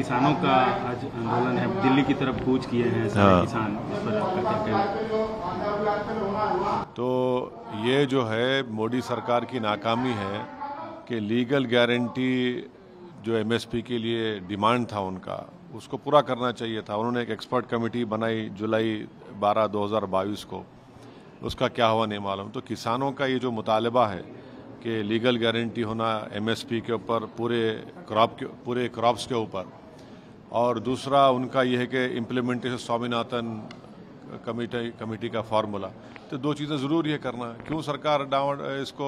किसानों का आज आंदोलन है, दिल्ली की तरफ कूच किए हैं सारे किसान, इस पर आपका क्या कहना है? तो ये जो है मोदी सरकार की नाकामी है कि लीगल गारंटी जो एमएसपी के लिए डिमांड था उनका, उसको पूरा करना चाहिए था। उन्होंने एक एक्सपर्ट कमेटी बनाई जुलाई 12, 2022 को, उसका क्या हुआ नहीं मालूम। तो किसानों का ये जो मुतालबा है कि लीगल गारंटी होना एमएसपी के ऊपर, पूरे क्रॉप्स के ऊपर, और दूसरा उनका ये है कि इम्प्लीमेंटेशन स्वामीनाथन कमेटी का फार्मूला, तो दो चीज़ें ज़रूर ये करना है। क्यों सरकार इसको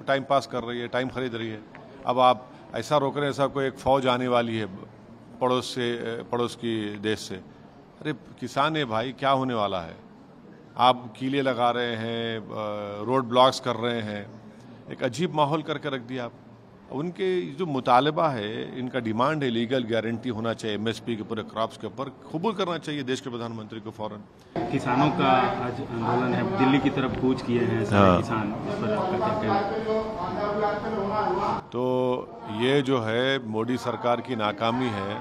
टाइम पास कर रही है, टाइम खरीद रही है? अब आप ऐसा रोक रहे हैं ऐसा कोई एक फ़ौज आने वाली है पड़ोस की देश से। अरे किसान है भाई, क्या होने वाला है? आप कीले लगा रहे हैं, रोड ब्लॉक्स कर रहे हैं, एक अजीब माहौल करके रख दिया आप। उनके जो मुतालबा है, इनका डिमांड है लीगल गारंटी होना चाहिए एमएसपी के पूरे क्रॉप्स के ऊपर, कबूल करना चाहिए देश के प्रधानमंत्री को फौरन। किसानों का आज आंदोलन है, दिल्ली की तरफ कूच किए हैं सारे किसान, इस पर आपका क्या कहना है? तो ये जो है मोदी सरकार की नाकामी है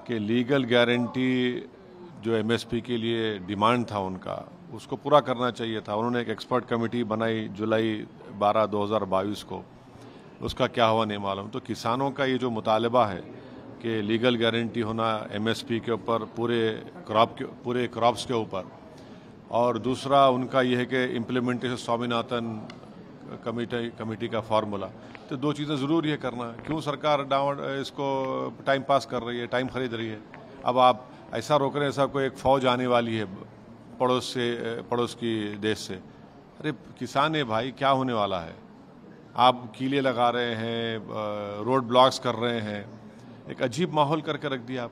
कि लीगल गारंटी जो एमएसपी के लिए डिमांड था उनका, उसको पूरा करना चाहिए था। उन्होंने एक एक्सपर्ट कमेटी बनाई जुलाई 12, 2022 को, उसका क्या हुआ नहीं मालूम। तो किसानों का ये जो मुतालबा है कि लीगल गारंटी होना एमएसपी के ऊपर, पूरे क्रॉप्स के ऊपर, और दूसरा उनका ये है कि इम्प्लीमेंटेशन स्वामीनाथन कमेटी का फार्मूला, तो दो चीज़ें ज़रूर ये करना है। क्यों सरकार इसको टाइम पास कर रही है, टाइम खरीद रही है? अब आप ऐसा रोक रहे हैं ऐसा कोई एक फ़ौज आने वाली है पड़ोस की देश से। अरे किसान है भाई, क्या होने वाला है? आप कीले लगा रहे हैं, रोड ब्लॉक्स कर रहे हैं, एक अजीब माहौल करके रख दिया आप।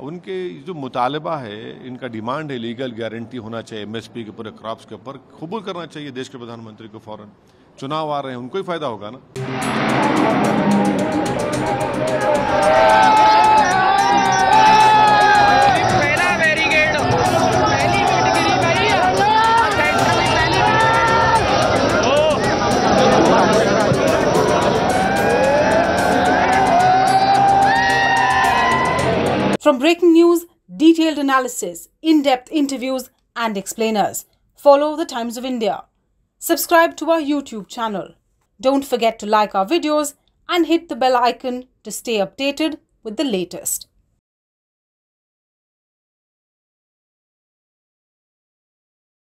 उनके जो मुतालबा है, इनका डिमांड है लीगल गारंटी होना चाहिए एमएसपी के पूरे क्रॉप्स के ऊपर, कबूल करना चाहिए देश के प्रधानमंत्री को फौरन। चुनाव आ रहे हैं, उनको ही फायदा होगा ना। From breaking news, detailed analysis, in-depth interviews and explainers, follow the Times of India. Subscribe to our YouTube channel. Don't forget to like our videos and hit the bell icon to stay updated with the latest.